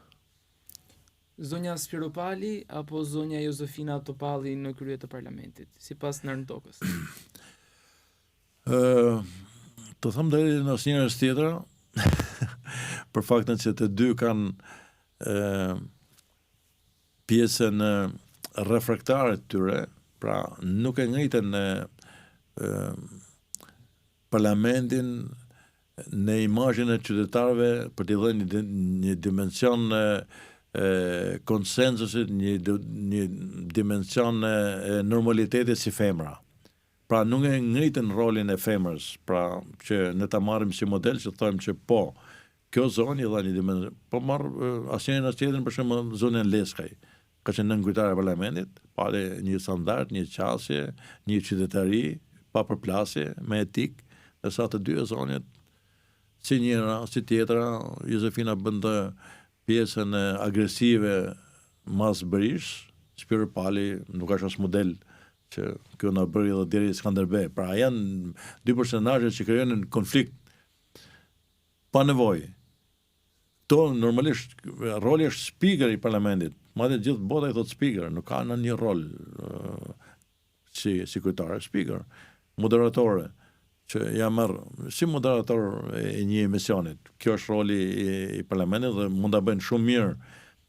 Zonja Spiro Pali apo zonja Josefina Topalli në krye të parlamentit, sipas Narndokës? Të them deri në asnjëherë tjetra, për faktin që të dy kanë pjesën refraktare të tyre, pra nuk e ngritën parlamentin në imazhin e qytetarëve për t'i dhënë një dimension konsensusit, një dimension normalitetit si femra. Pra nuk e ngritën rolin e femrës, pra që ne ta marrim si model që thojmë që po, kjo zonë i dha një dimension, po marr asnjërin as tjetrin, për shembull zonën Leskaj, ka qenë nën kryetare e parlamentit, pale një standard, një qasje, një qytetari, pa përplasje, me etik, dhe sa të dy zonët, si njëra, si tjetra, Josefina bënte pjesën agresive mas bërish, Spiro Pali nuk është as model që kjo na bëri edhe deri Skanderbej. Pra janë dy personazhe që krijojnë konflikt pa nevojë. To normalisht roli është speaker i parlamentit. Madje gjithë bota i thot speaker, nuk ka në një rol si kryetare, speaker, moderatore, që ja merr si moderator e një emisionit. Kjo është roli i parlamentit dhe mund ta bëjnë shumë mirë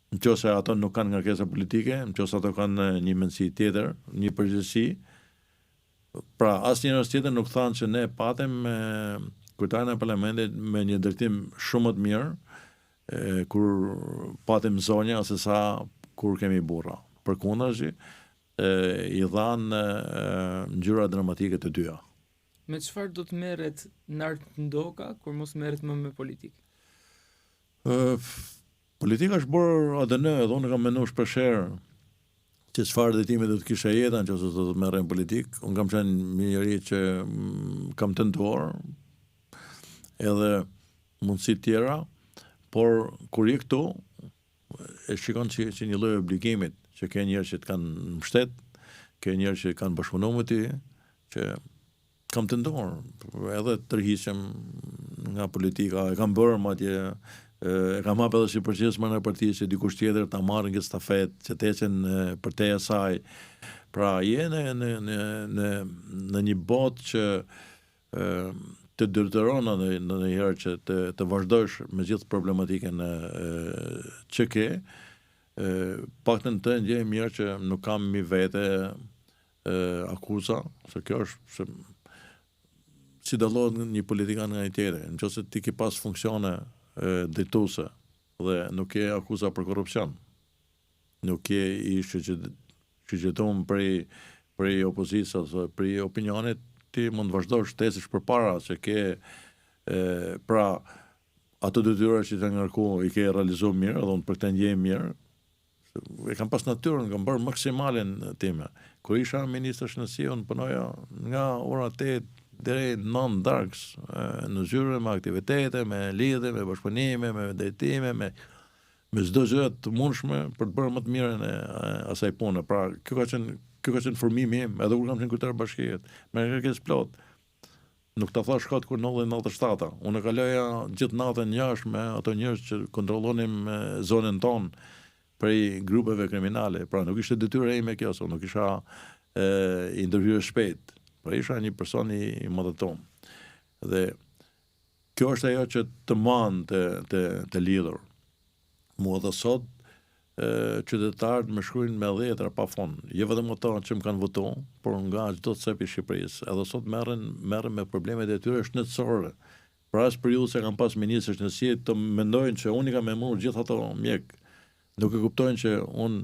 nëse ato nuk kanë ngarkesa politike, nëse ato kanë një mendësi tjetër, një përgjegjësi. Pra asnjëri tjetër nuk thanë që ne patëm kryetarin e parlamentit me një drejtim shumë më të mirë, kur patëm zonja ose sa kur kemi burra. Përkundazi, i dhanë ngjyra dramatike të dyja. Me çfarë do të merret Narndoka kur mos merret më me politikë? Politika është bërë ADN, edhe unë kam menduar shpeshherë që çfarë drejtimi do të kisha jeta nëse do të merrem politikë. Unë kam qenë një njeri që kam tentuar edhe mundësi tjera, por kur je këtu e shikon si një lloj obligimit, që ke njerëz që të kanë mbështet, ke njerëz që kanë bashkëpunuar me ty, që kam tentuar edhe të tërhiqem nga politika, e kam bërë madje e kam hapur edhe si përgjithësi në parti që dikush tjetër ta marrë nga stafet, që të ecën për te e saj. Pra je në një botë që të dërtëron në një herë që të vazhdosh me gjithë problematikën që ke, paktën të ndjej mirë që nuk kam mi vete akuza, se kjo është si dallohet një politikan nga një tjetër. Nëse ti ke pas funksione drejtuese dhe nuk ke akuza për korrupsion, nuk ke i shqyrgjetuar prej opozitës ose prej opinionit, ti mund të vazhdosh të ecësh përpara, se ke pra ato detyra që të ngarku i ke realizuar mirë, dhe unë për këtë ndjej mirë, e kam pas natyrën, kam bërë maksimalen time. Kur isha ministër shëndetësie, unë punoja nga ora 8 deri 9 darkës në zyre, me aktivitete, me lidhje, me bashkëpunime, me drejtime, me çdo gjë të mundshme për të bërë më të mirën e asaj pune. Pra, kjo ka qenë formimi im, edhe kur kam qenë kryetar bashkie, me kërkesë plot. Nuk ta thash kot kur 97-a. Unë kaloja gjithë natën jashtë me ato njerëz që kontrollonim zonën tonë prej grupeve kriminale. Pra, nuk ishte detyrë ime kjo, nuk isha intervjuar shpejt. Pra isha një person i mëdheton. Dhe kjo është ajo që të man të lidhur. Mua dhe sot qytetarët më shkruajnë me letra pa fond. Jo vetëm ato që më kanë votuar, por nga çdo cep i Shqipërisë. Edhe sot merren me problemet e tyre shëndetësore, për as periudhë se kam pas ministrësh në si të mendojnë që unë i kam emëruar gjithë ato mjek. Nuk e kuptojnë që unë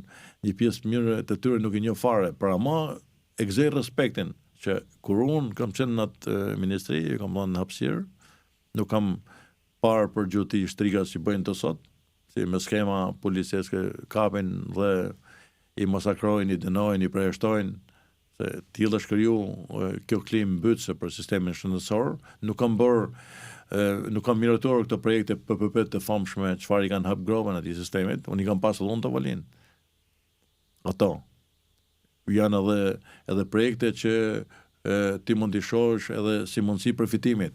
një pjesë mirë të tyre nuk i njoh fare. Pra ma e gëzoj respektin që kur unë kam qenë në atë ministri, kam dhënë në hapësirë, nuk kam parë për gjuti shtriga që bëjnë të sot, si me skema policeske kapin dhe i masakrojnë, i dënojnë, i përjashtojnë, se tillë është kriju kjo klim mbytëse për sistemin shëndetësor, nuk kam miratuar këto projekte PPP të famshme, çfarë i kanë hap grovën atij sistemit, unë i kam pasur unë të valin. Ato janë edhe projekte që ti mund t'i shohësh edhe si mundësi përfitimit.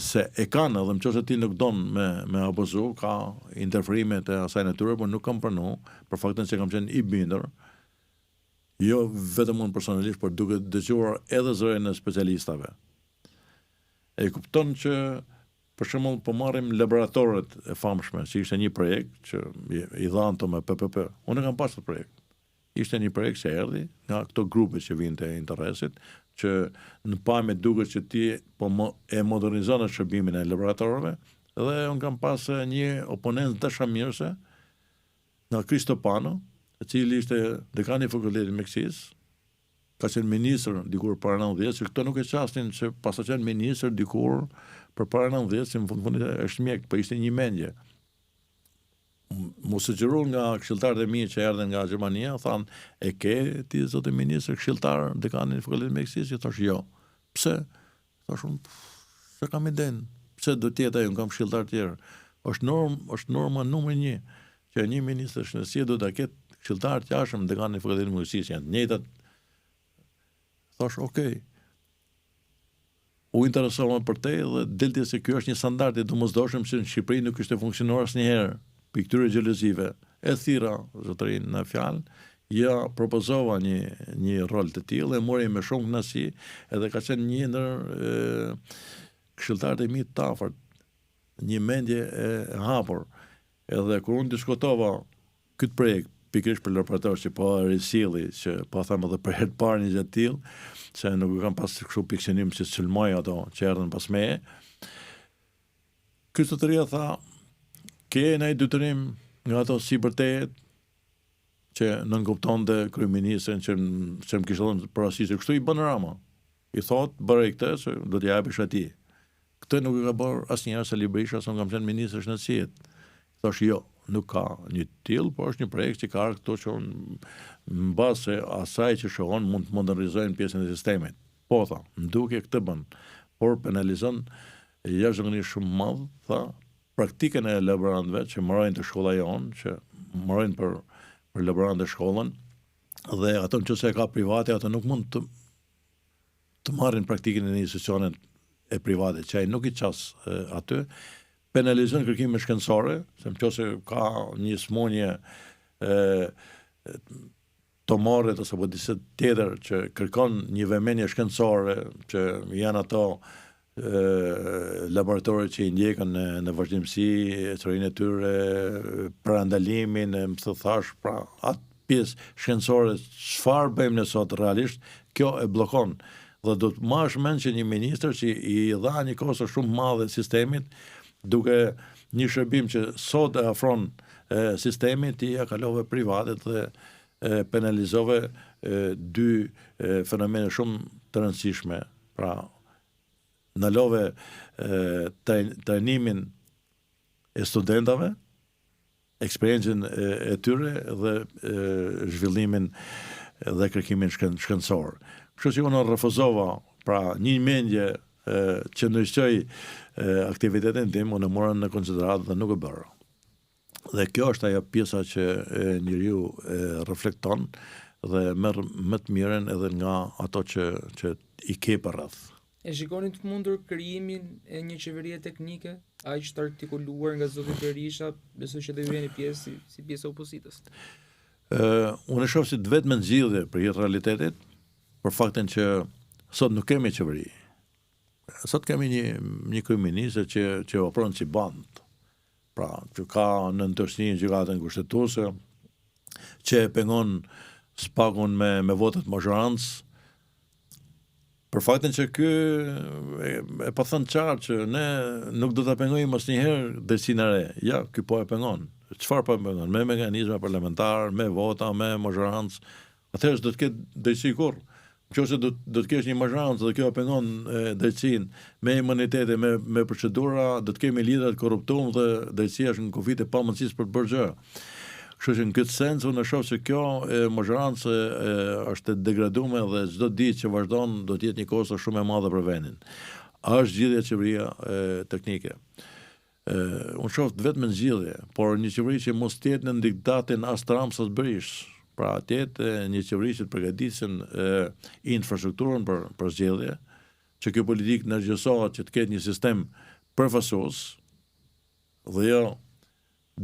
Se e kanë edhe nëse ti nuk don me abuzu, ka interferime të asaj natyre, por nuk kam pranuar për faktin se kam qenë i bindur. Jo vetëm unë personalisht, por duke dëgjuar edhe zërin e specialistave. E kupton që për shembull po marrim laboratorët e famshme, që ishte një projekt që i dhanë to me PPP. Unë kam pasur projekt. Ishte një projekt që erdhi nga këto grupe që vinë të interesit, që në pamje duket që ti po e modernizon shërbimin e laboratorëve, dhe unë kam pas një oponent dashamirëse nga Kristopano, i cili ishte dekani i fakultetit mjekësisë, ka qenë ministër dikur para 90, që këto nuk e qasnin që pas qenë ministër dikur për para 90, që në fundit është mjek, për ishte një mendje. Mu sugjeru nga këshilltarët e mi që erdhen nga Gjermania, thanë, e ke ti zotë ministër këshilltar dekani i fakultetit mjekësisë? Që thash jo. Pse? Thash unë, se kam iden. Pse do tjetë unë kam këshilltar tjerë? Është norma numër 1, që një ministër shëndetësie do ta ketë këshilltar të jashtëm dekani i fakultetit mjekësisë, janë të njëjtat. Thash, okej. U interesova për te dhe delti se kjo është një standard i domosdoshëm që në Shqipëri nuk ishte funksionuar asnjëherë. Pikturë gjelozive. E thira, zotërin në fjalë, ja propozova një rol të tillë dhe mori me shumë kënaqësi, edhe ka qenë një ndër këshilltarët e mi të afërt, një mendje e hapur. Edhe kur unë diskutova këtë projekt, pikërisht për laborator që po risilli, që po them edhe për herë të parë një gjë të tillë, se nuk kam pas kështu pikëqenim që sulmoj ato që erdhën pas meje. Ky zotëria tha, ke ndaj detyrim nga ato sipërtejet që nënkuptonte kryeministrin që më kishte dhënë parasisë, kështu i bën Rama. I thot, bëre këtë se do t'i japësh atij. Këtë nuk e ka bërë asnjëherë Sali Berisha, sa kam qenë ministër shëndetësie. Thash jo, nuk ka një tillë, por është një projekt që ka këto që në bazë asaj që shohon mund të modernizojnë pjesën e sistemit. Po tha, më duke këtë bën, por penalizon jashtëzakonisht shumë madh, tha, praktikën e laborantëve që marrin të shkolla jonë, që marrin për laborantë shkollën, dhe ato nëse ka private, ato nuk mund të marrin praktikën e institucionet e private, që ai nuk i ças aty. Penalizon kërkime shkencore, se nëse ka një smunje tomore ose po disa tjetër që kërkon një vëmendje shkencore, që janë ato laboratorët që i ndjekën në vazhdimsi, historinë e tyre, parandalimin, më të thash, pra atë pjesë shkencore, çfarë bëjmë ne sot realisht, kjo e bllokon. Dhe do të marrësh mend që një ministër që i dha një kostë shumë madhe sistemit, duke një shërbim që sot e afron sistemit, ti ja kalove privatet dhe penalizove dy fenomene shumë të rëndësishme. Pra, ndalove trajnimin e studentave, eksperiencën e tyre dhe zhvillimin dhe kërkimin shkencor. Kështu që unë refuzova, pra një mendje që ndryshoj aktivitetin tim, unë morën në konsiderat dhe nuk e bërë. Dhe kjo është ajo pjesa që njeriu reflekton dhe merr më të mirën edhe nga ato që i ke për rreth. E shikoni të mundur krijimin e një qeverie teknike, aq të artikuluar nga zoti Berisha, besoj që do të jeni pjesë si pjesë e opozitës. Unë e shoh si të vetme zgjidhje për jetë realitetit, për faktin që sot nuk kemi qeveri. Sot kemi një kryeministër që opron si band. Pra, që ka në ndërsi gjykatën kushtetuese, që e pengon spakun me votet majorancë, Për faktin që ky e pa thënë qartë që ne nuk do ta pengojmë asnjëherë drejtsinë e re. Ja, ky po e pengon. Çfarë po e pengon? Me mekanizma parlamentar, me vota, me mazhorancë. Atëherë do të ketë drejtësi kurrë. Nëse do të kesh një mazhorancë dhe kjo e pengon drejtsinë me imunitete, me procedura, do të kemi lidera të korruptuar dhe drejtësia është në kufit e pamundësisë për të bërë gjë. Kështu që në këtë sens unë shoh se kjo mazhorancë është degraduar dhe çdo ditë që vazhdon do të jetë një kosto shumë e madhe për vendin. A është zgjidhja e qeveria teknike? Unë shoh vetëm në zgjidhje, por një qeveri që mos të jetë në diktatin as Trump as Berisha. Pra të jetë një qeveri që të përgatisin infrastrukturën për zgjedhje, që kjo politikë ndërgjegjësohet që të ketë një sistem përfaqësues dhe jo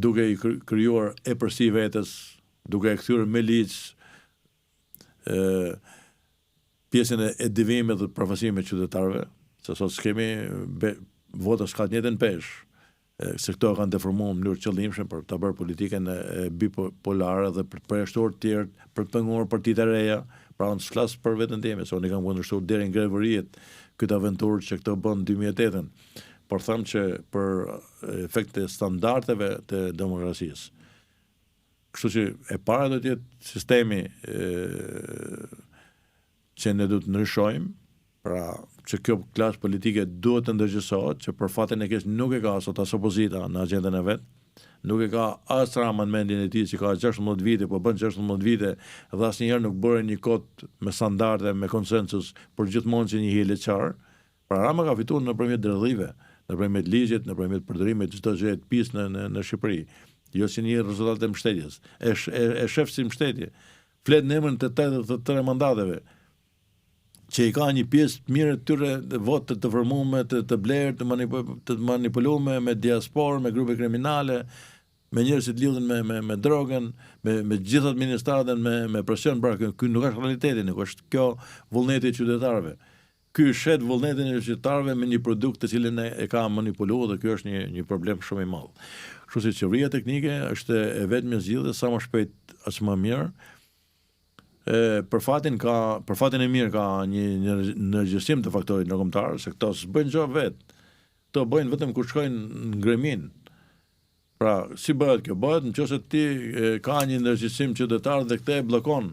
duke i krijuar e përsi vetes, duke e kthyer me ligj pjesën e devimit dhe përfaqësimit qytetarëve, se sot s'kemi vota s'ka të njëjtën peshë. Se këto kanë deformuar në mënyrë qëllimshme për ta bërë politikën bipolare dhe për përjashtuar të tjerë, për të penguar partitë e reja, pra unë s'flas për veten time, se unë kam kundërshtuar deri në grevëriet këtë aventurë që këto bën 2008-ën. Por them që për efekte standardeve të demokracisë. Kështu që e para do të jetë sistemi që ne do të ndryshojmë, pra që kjo klasë politike duhet të ndërgjegjësohet, që për fatin e keq nuk e ka sot as opozita në agjendën e vet, nuk e ka as Rama në mendjen e tij që ka 16 vite, po bën 16 vite dhe asnjëherë nuk bëre një kod me standarde, me konsensus për gjithmonë që një hile qarë. Pra Rama ka fituar nëpërmjet dredhive, nëpërmjet ligjit, nëpërmjet përdorimit çdo gjë të pisë në Shqipëri. Jo si një rezultat e mbështetjes. E shef si mbështetje. Flet në emrin të 83 mandateve, që i ka një pjesë të mirë të tyre votë të formuar, të blerë, të manipuluar me diasporë, me grupe kriminale, me njerëz që lidhen me drogën, me gjithë administratën, me presion. Pra ky nuk është realiteti, nuk është kjo vullneti i qytetarëve. Ky shet vullnetin e qytetarëve me një produkt të cilin e ka manipuluar dhe ky është një problem shumë i madh. Kështu që qeveria teknike është e vetmja zgjidhje sa më shpejt as më mirë. Për fatin e mirë ka një ndërgjegjësim të faktorit ndërkombëtar, se këto s'bëjnë gjë vet. Këto bëjnë vetëm kur shkojnë në gremin. Pra, si bëhet kjo? Bëhet nëse ti ka një ndërgjegjësim qytetar dhe këtë e bllokon,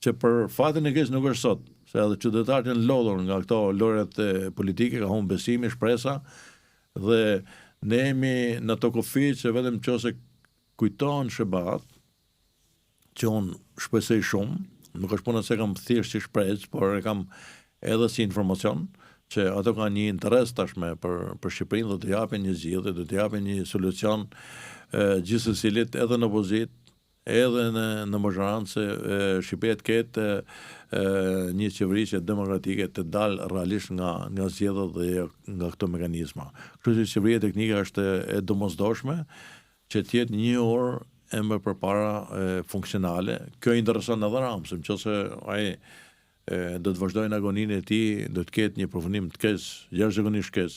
që për fatin e keq nuk është sot. Se edhe qytetarët janë lodhur nga këto lojrat politike, ka humbur besimi, shpresa, dhe ne jemi në ato kufi që vetëm nëse kujtohen shebat, që unë shpresoj shumë, nuk është puna se kam thjesht si shpresë, por e kam edhe si informacion, që ato kanë një interes tashme për Shqipërinë dhe të japin një zgjidhje, dhe të japin një solucion gjithsesilit edhe në opozit, edhe në mazhorancë, Shqipëria të ketë një qeveri që demokratike të dalë realisht nga zgjedhjet dhe nga këto mekanizma. Kështu që qeveria teknike është e domosdoshme që të jetë një orë e më përpara funksionale. Kjo intereson edhe Ramës, nëse ai do të vazhdojnë agoninë e tij, do të ketë një përfundim të keq, jashtëzakonisht keq.